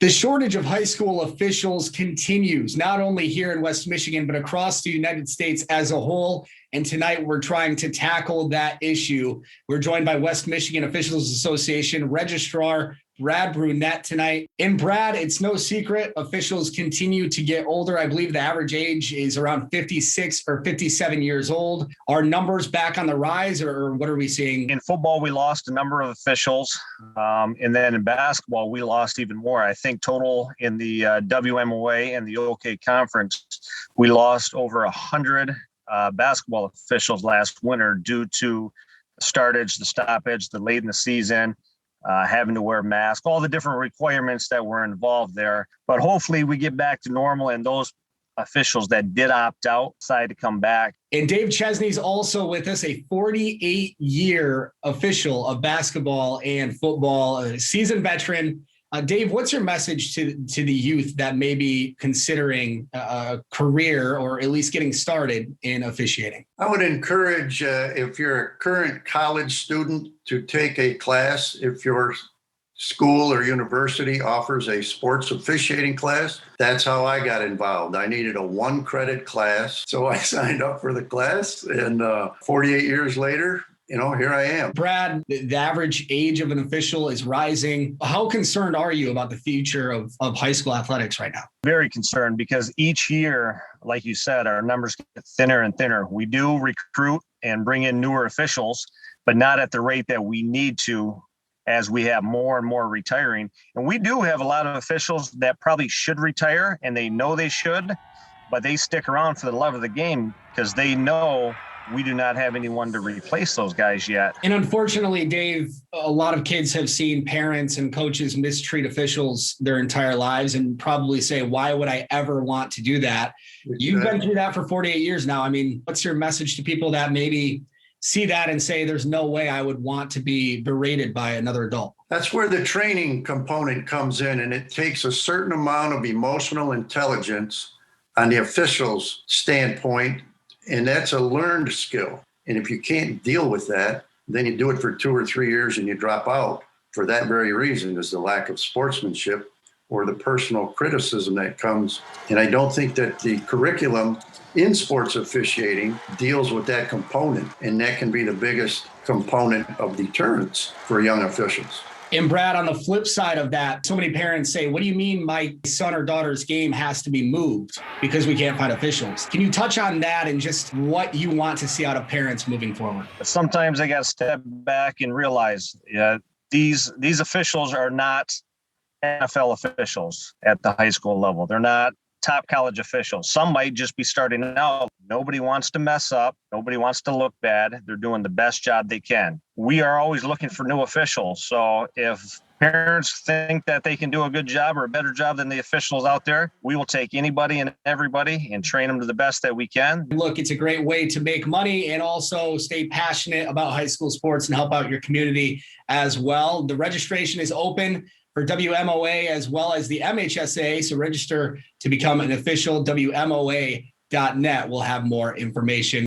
The shortage of high school officials continues, not only here in West Michigan, but across the United States as a whole. And tonight we're trying to tackle that issue. We're joined by West Michigan Officials Association Registrar Brad Brunette tonight. And Brad, it's no secret, officials continue to get older. I believe the average age is around 56 or 57 years old. Are numbers back on the rise, or what are we seeing? In football, we lost a number of officials. And then in basketball, we lost even more. I think total in the WMOA and the OK Conference, we lost over 100 basketball officials last winter due to the startage, the stoppage, the late in the season, having to wear masks, all the different requirements that were involved there. But hopefully we get back to normal and those officials that did opt out decide to come back. And Dave Chesney's also with us, a 48-year official of basketball and football, a seasoned veteran. Dave, what's your message to the youth that may be considering a career or at least getting started in officiating? I would encourage, if you're a current college student, to take a class. If your school or university offers a sports officiating class, that's how I got involved. I needed a 1-credit class, so I signed up for the class, and 48 years later, here I am. Brad, the average age of an official is rising. How concerned are you about the future of high school athletics right now? Very concerned, because each year, like you said, our numbers get thinner and thinner. We do recruit and bring in newer officials, but not at the rate that we need to, as we have more and more retiring. And we do have a lot of officials that probably should retire, and they know they should, but they stick around for the love of the game because they know we do not have anyone to replace those guys yet. And unfortunately, Dave, a lot of kids have seen parents and coaches mistreat officials their entire lives and probably say, why would I ever want to do that? You've been through that for 48 years now. I mean, what's your message to people that maybe see that and say, there's no way I would want to be berated by another adult? That's where the training component comes in, and it takes a certain amount of emotional intelligence on the official's standpoint. And that's a learned skill. And if you can't deal with that, then you do it for 2 or 3 years and you drop out for that very reason, is the lack of sportsmanship or the personal criticism that comes. And I don't think that the curriculum in sports officiating deals with that component. And that can be the biggest component of deterrence for young officials. And Brad, on the flip side of that, so many parents say, what do you mean my son or daughter's game has to be moved because we can't find officials? Can you touch on that and just what you want to see out of parents moving forward? Sometimes they got to step back and realize these officials are not NFL officials at the high school level. They're not top college officials. Some might just be starting out. Nobody wants to mess up. Nobody wants to look bad. They're doing the best job they can. We are always looking for new officials. So if parents think that they can do a good job or a better job than the officials out there, we will take anybody and everybody and train them to the best that we can. Look, it's a great way to make money and also stay passionate about high school sports and help out your community as well. The registration is open for WMOA as well as the MHSA. So register to become an official. WMOA.net will have more information.